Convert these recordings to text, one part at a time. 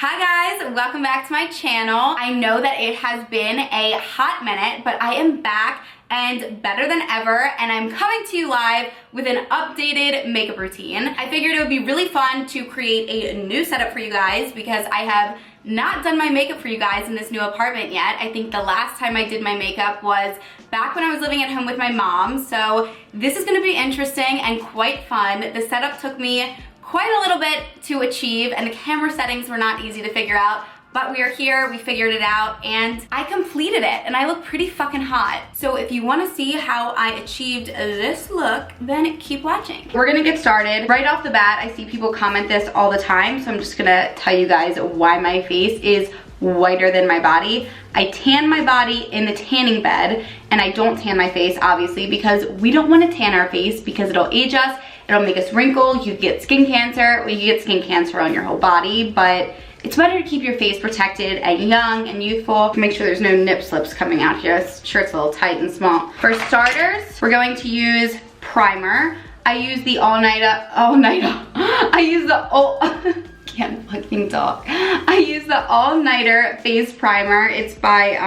Hi guys, welcome back to my channel. I know that it has been a hot minute, but I am back and better than ever, and I'm coming to you live with an updated makeup routine. I figured it would be really fun to create a new setup for you guys because I have not done my makeup for you guys in this new apartment yet. I think the last time I did my makeup was back when I was living at home with my mom, so this is gonna be interesting and quite fun. The setup took me quite a little bit to achieve, and the camera settings were not easy to figure out, but we are here, we figured it out, and I completed it, and I look pretty fucking hot. So if you wanna see how I achieved this look, then keep watching. We're gonna get started. Right off the bat, I see people comment this all the time, so I'm just gonna tell you guys why my face is whiter than my body. I tan my body in the tanning bed, and I don't tan my face, obviously, because we don't wanna tan our face because it'll age us, it'll make us wrinkle, you get skin cancer. Well, you get skin cancer on your whole body, but it's better to keep your face protected and young and youthful. Make sure there's no nip slips coming out here. This shirt's a little tight and small. For starters, we're going to use primer. I use the I use the can't fucking talk. I use the All Nighter face primer. It's by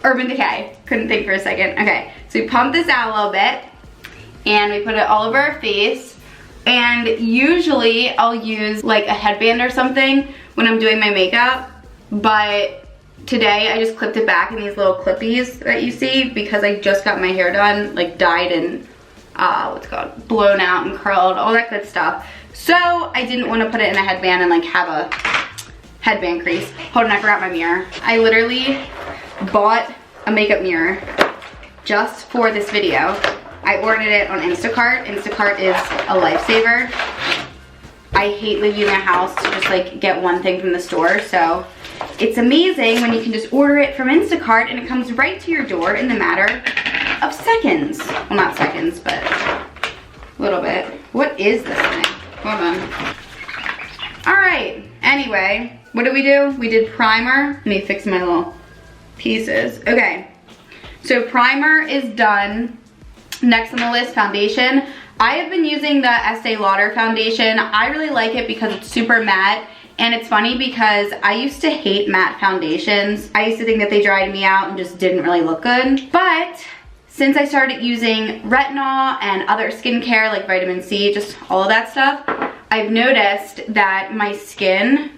Urban Decay. Couldn't think for a second. Okay, so we pump this out a little bit and we put it all over our face. And usually I'll use like a headband or something when I'm doing my makeup, but today I just clipped it back in these little clippies that you see because I just got my hair done, like dyed and what's it called, blown out and curled, all that good stuff. So I didn't want to put it in a headband and like have a headband crease. Hold on, I forgot my mirror. I literally bought a makeup mirror just for this video. I ordered it on Instacart. Instacart is a lifesaver. I hate leaving my house to just like get one thing from the store, so it's amazing when you can just order it from Instacart and it comes right to your door in the matter of seconds. Well, not seconds, but a little bit. What is this thing? Hold on. All right, anyway, what did we do? We did primer. Let me fix my little pieces. Okay, so primer is done. Next on the list, foundation. I have been using the Estee Lauder foundation. I really like it because it's super matte, and it's funny because I used to hate matte foundations. I used to think that they dried me out and just didn't really look good. But since I started using retinol and other skincare like vitamin C, just all of that stuff, I've noticed that my skin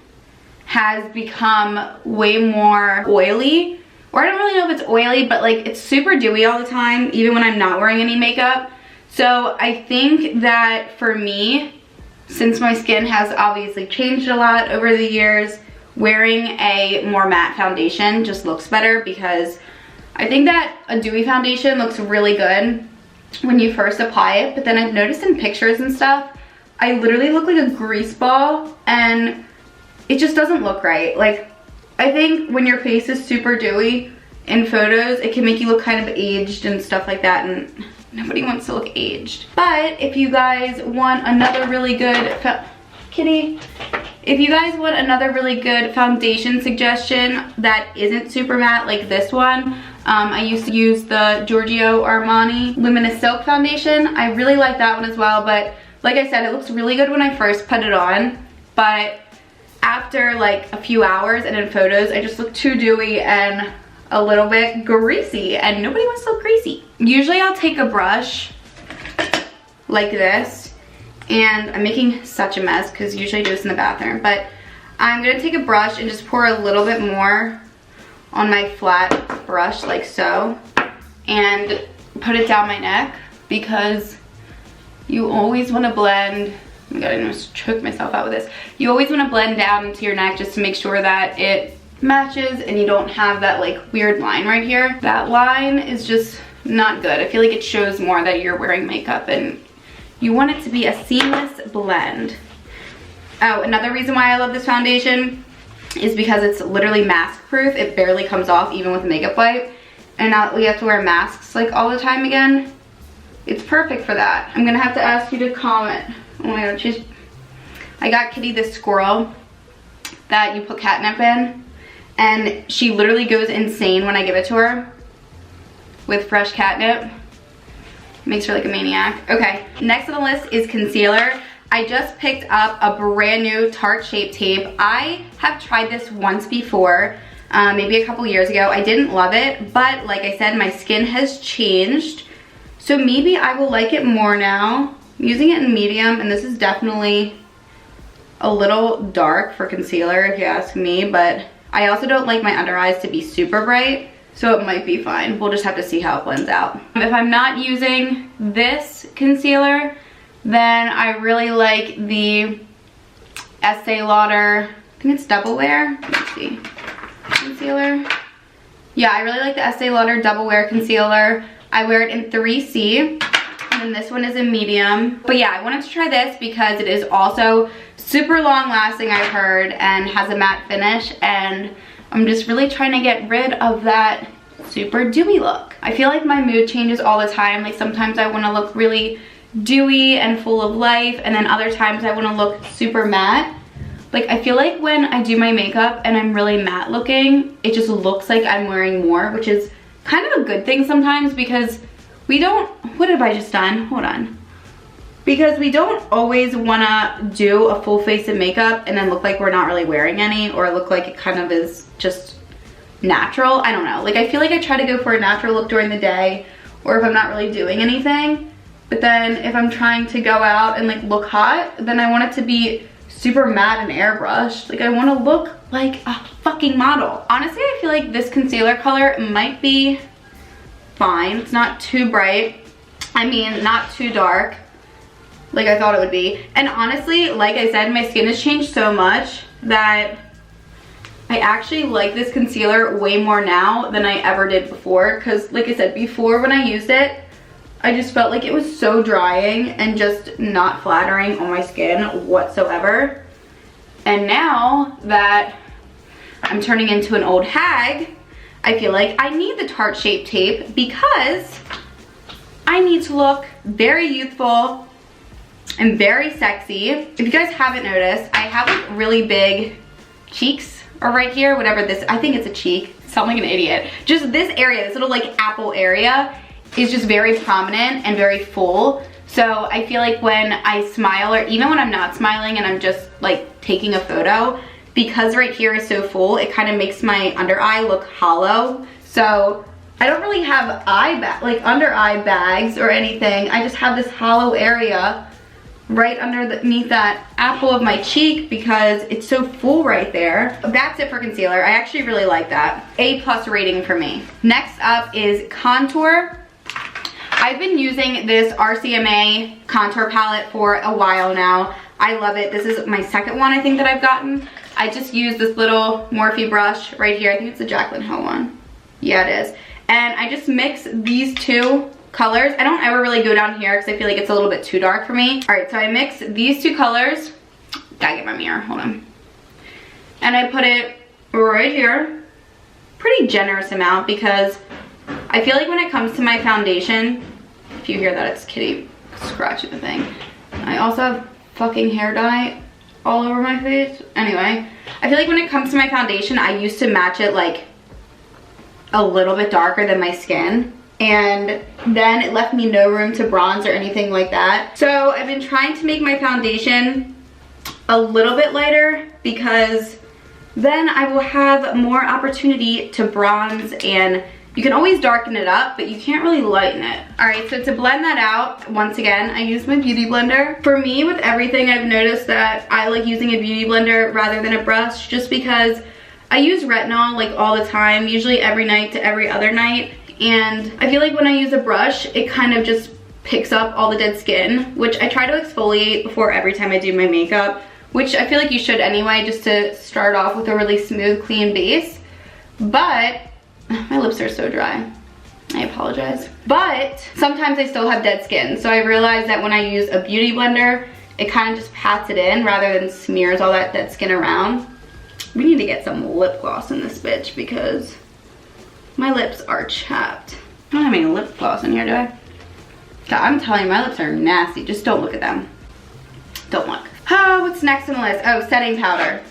has become way more oily. Or I don't really know if it's oily, but like it's super dewy all the time, even when I'm not wearing any makeup. So I think that for me, since my skin has obviously changed a lot over the years, wearing a more matte foundation just looks better because I think that a dewy foundation looks really good when you first apply it, but then I've noticed in pictures and stuff, I literally look like a grease ball and it just doesn't look right. Like, I think when your face is super dewy in photos, it can make you look kind of aged and stuff like that, and nobody wants to look aged. But if you guys want another really good, kitty, if you guys want another really good foundation suggestion that isn't super matte like this one, I used to use the Giorgio Armani Luminous Silk foundation. I really like that one as well, but like I said, it looks really good when I first put it on, but after like a few hours and in photos, I just look too dewy and a little bit greasy, and nobody wants to look greasy. Usually I'll take a brush like this, and I'm making such a mess because usually I do this in the bathroom, but I'm gonna take a brush and just pour a little bit more on my flat brush like so, and put it down my neck because you always want to blend. Oh my god, I almost choked myself out with this. You always want to blend down into your neck just to make sure that it matches and you don't have that like weird line right here. That line is just not good. I feel like it shows more that you're wearing makeup, and you want it to be a seamless blend. Oh, another reason why I love this foundation is because it's literally mask proof. It barely comes off even with a makeup wipe. And now that we have to wear masks like all the time again, it's perfect for that. I'm gonna have to ask you to comment. Oh my god, I got Kitty this squirrel that you put catnip in, and she literally goes insane when I give it to her with fresh catnip. Makes her like a maniac. Okay, next on the list is concealer. I just picked up a brand new Tarte Shape Tape. I have tried this once before, maybe a couple years ago. I didn't love it, but like I said, my skin has changed. So maybe I will like it more now. I'm using it in medium, and this is definitely a little dark for concealer if you ask me, but I also don't like my under eyes to be super bright, so it might be fine. We'll just have to see how it blends out. If I'm not using this concealer, then I really like the Estee Lauder, I think it's Double Wear, let's see, concealer. Yeah, I really like the Estee Lauder Double Wear concealer. I wear it in 3C, and then this one is in medium. But yeah, I wanted to try this because it is also super long lasting, I've heard, and has a matte finish, and I'm just really trying to get rid of that super dewy look. I feel like my mood changes all the time. Like sometimes I want to look really dewy and full of life, and then other times I want to look super matte. Like I feel like when I do my makeup and I'm really matte looking, it just looks like I'm wearing more, which is kind of a good thing sometimes, because we don't, what have I just done? Hold on. Because we don't always want to do a full face of makeup and then look like we're not really wearing any, or look like it kind of is just natural. I don't know. Like I feel like I try to go for a natural look during the day, or if I'm not really doing anything. But then if I'm trying to go out and like look hot, then I want it to be super matte and airbrushed. Like I want to look like a fucking model. Honestly, I feel like this concealer color might be fine. It's not too bright. I mean, not too dark like I thought it would be. And honestly, like I said, my skin has changed so much that I actually like this concealer way more now than I ever did before. Because like I said, before when I used it, I just felt like it was so drying and just not flattering on my skin whatsoever. And now that I'm turning into an old hag, I feel like I need the Tarte Shape Tape because I need to look very youthful and very sexy. If you guys haven't noticed, I have like really big cheeks, or right here, whatever this, I think it's a cheek. Sound like an idiot. Just this area, this little like apple area is just very prominent and very full. So I feel like when I smile, or even when I'm not smiling and I'm just like taking a photo, because right here is so full, it kind of makes my under eye look hollow. So I don't really have under eye bags or anything. I just have this hollow area right underneath that apple of my cheek because it's so full right there. That's it for concealer. I actually really like that. A+ rating for me. Next up is contour. I've been using this RCMA contour palette for a while now. I love it. This is my second one I think that I've gotten. I just use this little Morphe brush right here. I think it's the Jaclyn Hill one. Yeah, it is. And I just mix these two colors. I don't ever really go down here because I feel like it's a little bit too dark for me. All right, so I mix these two colors. Gotta get my mirror, hold on. And I put it right here. Pretty generous amount because I feel like when it comes to my foundation, if you hear that, it's Kitty scratching the thing. I also have fucking hair dye all over my face. Anyway, I feel like when it comes to my foundation, I used to match it like a little bit darker than my skin, and then it left me no room to bronze or anything like that. So I've been trying to make my foundation a little bit lighter because then I will have more opportunity to bronze, and you can always darken it up, but you can't really lighten it. All right, so to blend that out, once again, I use my beauty blender. For me, with everything, I've noticed that I like using a beauty blender rather than a brush, just because I use retinol like all the time, usually every night to every other night. And I feel like when I use a brush, it kind of just picks up all the dead skin, which I try to exfoliate before every time I do my makeup, which I feel like you should anyway, just to start off with a really smooth, clean base. But my lips are so dry. I apologize. But sometimes I still have dead skin. So I realized that when I use a beauty blender, it kind of just pats it in rather than smears all that dead skin around. We need to get some lip gloss in this bitch because my lips are chapped. I don't have any lip gloss in here, do I? God, I'm telling you, my lips are nasty. Just don't look at them. Don't look. Oh, what's next on the list? Oh, setting powder.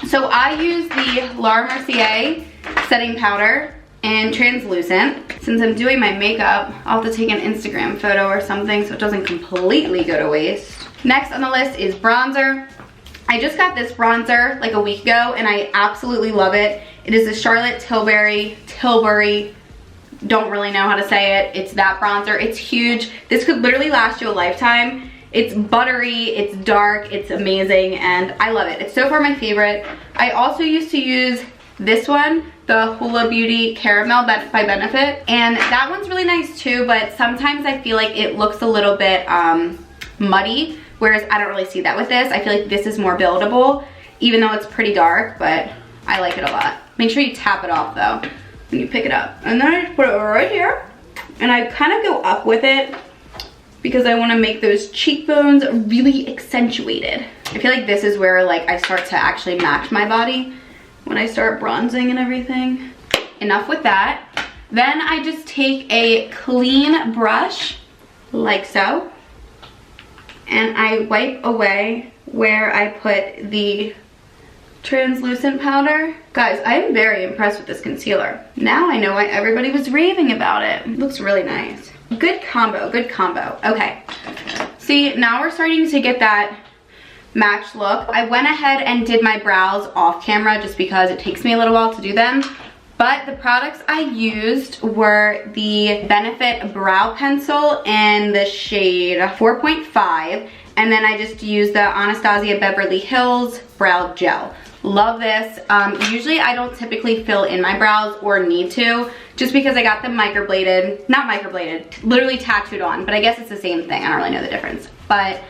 So I use the Laura Mercier setting powder in translucent. Since I'm doing my makeup, I'll have to take an Instagram photo or something so it doesn't completely go to waste. Next on the list is bronzer. I just got this bronzer like a week ago and I absolutely love it. It is the Charlotte Tilbury, don't really know how to say it. It's that bronzer. It's huge. This could literally last you a lifetime. It's buttery, it's dark, it's amazing, and I love it. It's so far my favorite. I also used to use this one, the Hula Beauty Caramel by Benefit, and that one's really nice too, but sometimes I feel like it looks a little bit muddy, whereas I don't really see that with this. I feel like this is more buildable, even though it's pretty dark, but I like it a lot. Make sure you tap it off though when you pick it up. And then I just put it right here, and I kind of go up with it because I want to make those cheekbones really accentuated. I feel like this is where like I start to actually match my body when I start bronzing and everything. Enough with that. Then I just take a clean brush like so, and I wipe away where I put the translucent powder. Guys, I am very impressed with this concealer. Now I know why everybody was raving about it. It looks really nice. Good combo, good combo. Okay, see, now we're starting to get that match look. I went ahead and did my brows off camera just because it takes me a little while to do them. But the products I used were the Benefit Brow Pencil in the shade 4.5. And then I just used the Anastasia Beverly Hills Brow Gel. Love this. Usually I don't typically fill in my brows or need to, just because I got them microbladed, not microbladed, literally tattooed on, but I guess it's the same thing. I don't really know the difference. But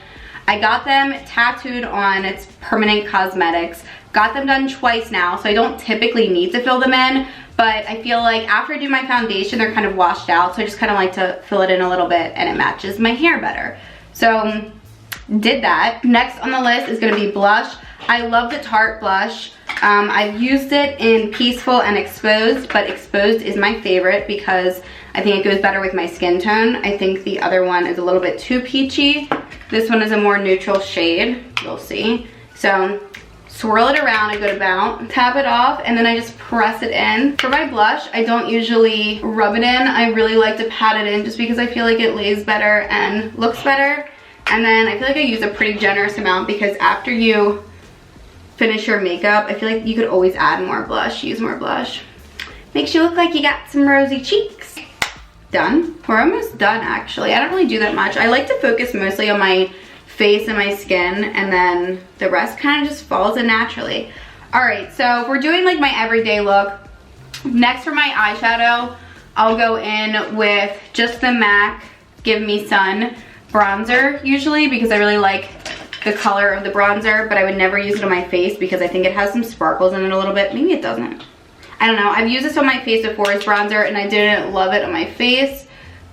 I got them tattooed on. It's Permanent Cosmetics. Got them done twice now, so I don't typically need to fill them in, but I feel like after I do my foundation, they're kind of washed out, so I just kind of like to fill it in a little bit and it matches my hair better. So did that. Next on the list is gonna be blush. I love the Tarte blush. I've used it in Peaceful and Exposed, but Exposed is my favorite because I think it goes better with my skin tone. I think the other one is a little bit too peachy. This one is a more neutral shade, you'll see. So swirl it around a good amount, tap it off, and then I just press it in. For my blush, I don't usually rub it in. I really like to pat it in just because I feel like it lays better and looks better. And then I feel like I use a pretty generous amount because after you finish your makeup, I feel like you could always add more blush, use more blush. Makes you look like you got some rosy cheeks. Done. We're almost done actually. I don't really do that much. I like to focus mostly on my face and my skin, and then the rest kind of just falls in naturally. Alright, so if we're doing like my everyday look, next for my eyeshadow, I'll go in with just the MAC Give Me Sun bronzer usually because I really like the color of the bronzer, but I would never use it on my face because I think it has some sparkles in it a little bit. Maybe it doesn't. I don't know. I've used this on my face before as bronzer and I didn't love it on my face,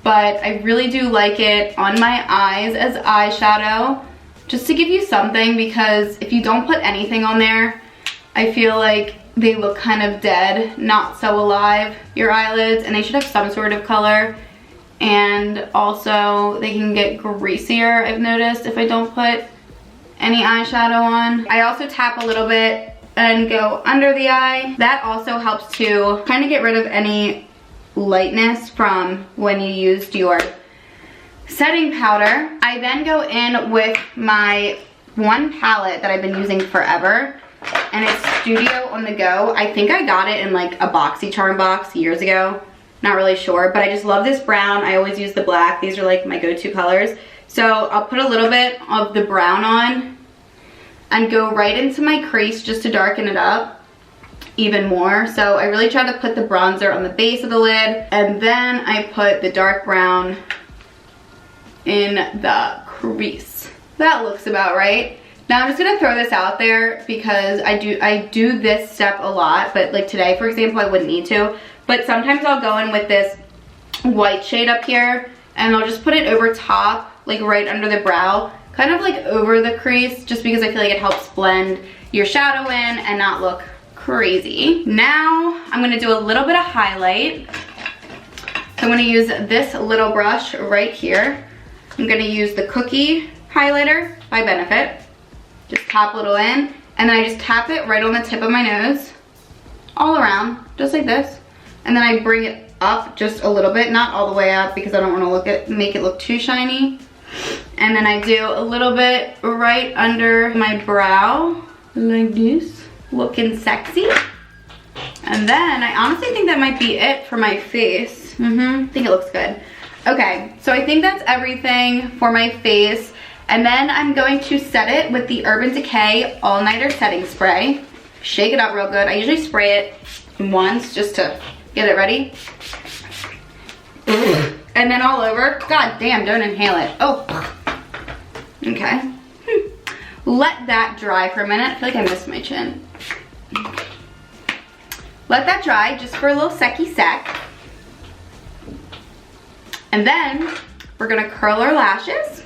but I really do like it on my eyes as eyeshadow, just to give you something, because if you don't put anything on there, I feel like they look kind of dead, not so alive, your eyelids, and they should have some sort of color. And also they can get greasier, I've noticed, if I don't put any eyeshadow on. I also tap a little bit and go under the eye. That also helps to kind of get rid of any lightness from when you used your setting powder. I then go in with my one palette that I've been using forever, and it's Studio on the Go. I think I got it in like a BoxyCharm box years ago. Not really sure, but I just love this brown. I always use the black. These are like my go-to colors. So I'll put a little bit of the brown on and go right into my crease just to darken it up even more. So I really try to put the bronzer on the base of the lid, and then I put the dark brown in the crease. That looks about right. Now I'm just gonna throw this out there because I do this step a lot, but like today, for example, I wouldn't need to. But sometimes I'll go in with this white shade up here and I'll just put it over top, like right under the brow, kind of like over the crease, just because I feel like it helps blend your shadow in and not look crazy. Now I'm gonna do a little bit of highlight. So I'm gonna use this little brush right here. I'm gonna use the Cookie highlighter by Benefit. Just tap a little in, and then I just tap it right on the tip of my nose, all around, just like this. And then I bring it up just a little bit, not all the way up because I don't want to make it look too shiny. And then I do a little bit right under my brow, like this, looking sexy. And then I honestly think that might be it for my face. I think it looks good. Okay, so I think that's everything for my face. And then I'm going to set it with the Urban Decay All Nighter Setting Spray. Shake it up real good. I usually spray it once just to get it ready. And then all over. God damn, don't inhale it. Oh. Okay. Let that dry for a minute. I feel like I missed my chin. Let that dry just for a little secky sec. And then we're gonna curl our lashes.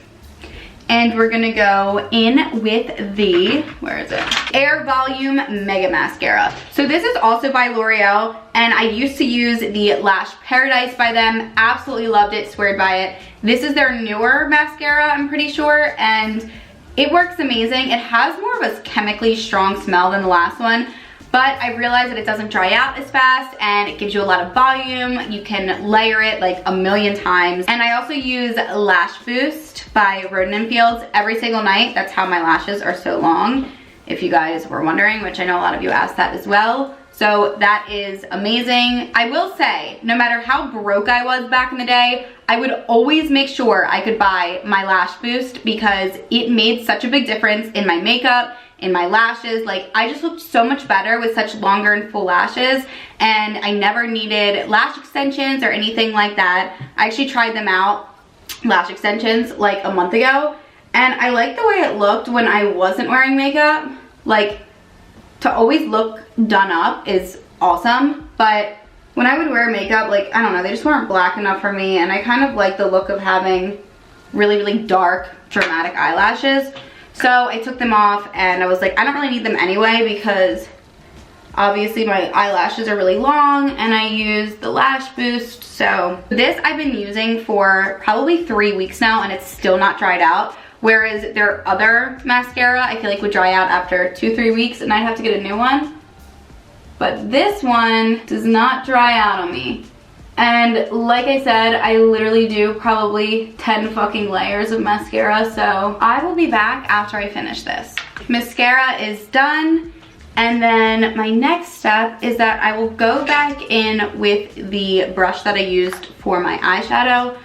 And we're gonna go in with the, where is it? Air Volume Mega Mascara. So this is also by L'Oreal, and I used to use the Lash Paradise by them. Absolutely loved it, sweared by it. This is their newer mascara, I'm pretty sure, and it works amazing. It has more of a chemically strong smell than the last one, but I realized that it doesn't dry out as fast and it gives you a lot of volume. You can layer it like a million times. And I also use Lash Boost by Roden & Fields every single night. That's how my lashes are so long, if you guys were wondering, which I know a lot of you asked that as well. So that is amazing. I will say, no matter how broke I was back in the day, I would always make sure I could buy my Lash Boost because it made such a big difference in my makeup, in my lashes. Like, I just looked so much better with such longer and full lashes, and I never needed lash extensions or anything like that. I actually tried them out, lash extensions, like a month ago, and I liked the way it looked when I wasn't wearing makeup. Like, to always look done up is awesome, but when I would wear makeup, like, I don't know, they just weren't black enough for me, and I kind of like the look of having really, really dark, dramatic eyelashes. So I took them off and I was like, I don't really need them anyway because obviously my eyelashes are really long and I use the Lash Boost. So this I've been using for probably 3 weeks now and it's still not dried out. Whereas their other mascara I feel like would dry out after 2-3 weeks and I'd have to get a new one. But this one does not dry out on me. And like I said, I literally do probably 10 fucking layers of mascara, so I will be back after I finish this. Mascara is done, and then my next step is that I will go back in with the brush that I used for my eyeshadow,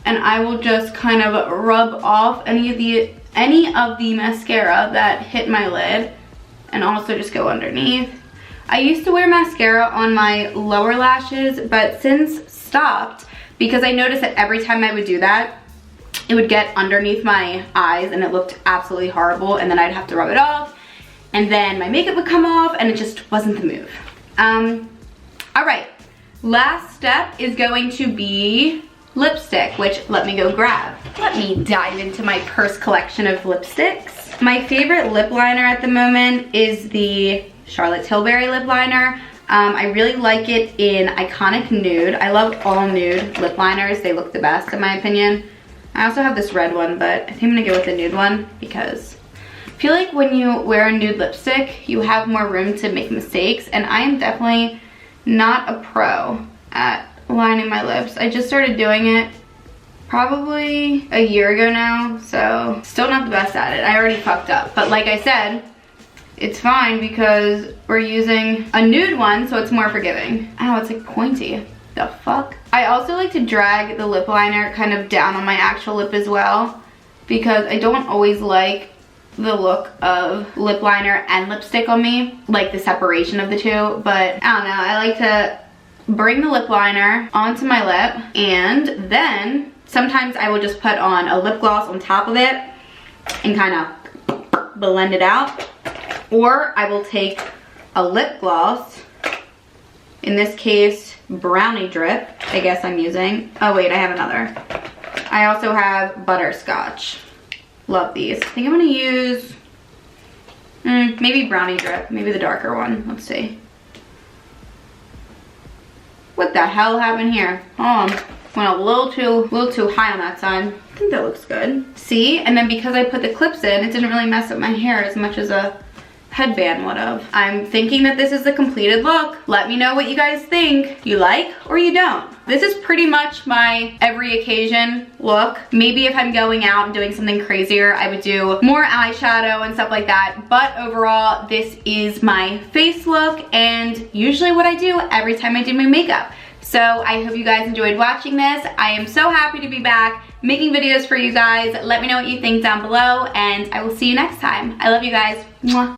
and I will just kind of rub off any of the mascara that hit my lid, and also just go underneath. I used to wear mascara on my lower lashes, but since stopped because I noticed that every time I would do that, it would get underneath my eyes and it looked absolutely horrible, and then I'd have to rub it off and then my makeup would come off and it just wasn't the move. All right, last step is going to be lipstick, which let me go grab. Let me dive into my purse collection of lipsticks. My favorite lip liner at the moment is the Charlotte Tilbury lip liner. I really like it in Iconic Nude. I love all nude lip liners. They look the best in my opinion. I also have this red one, but I think I'm gonna go with the nude one because I feel like when you wear a nude lipstick, you have more room to make mistakes, and I am definitely not a pro at lining my lips. I just started doing it probably a year ago now, so still not the best at it. I already fucked up, but like I said, it's fine because we're using a nude one, so it's more forgiving. Ow, it's like pointy. The fuck? I also like to drag the lip liner kind of down on my actual lip as well because I don't always like the look of lip liner and lipstick on me, like the separation of the two, but I don't know. I like to bring the lip liner onto my lip, and then sometimes I will just put on a lip gloss on top of it and kind of blend it out. Or I will take a lip gloss, in this case, Brownie Drip, I guess I'm using. Oh wait, I have another. I also have Butterscotch. Love these. I think I'm gonna use, maybe Brownie Drip, maybe the darker one. Let's see. What the hell happened here? Hold on. Went a little too high on that side. I think that looks good. See? And then because I put the clips in, it didn't really mess up my hair as much as a headband would have. I'm thinking that this is the completed look. Let me know what you guys think. You like or you don't. This is pretty much my every occasion look. Maybe if I'm going out and doing something crazier, I would do more eyeshadow and stuff like that. But overall, this is my face look and usually what I do every time I do my makeup. So I hope you guys enjoyed watching this. I am so happy to be back making videos for you guys. Let me know what you think down below and I will see you next time. I love you guys. Mwah.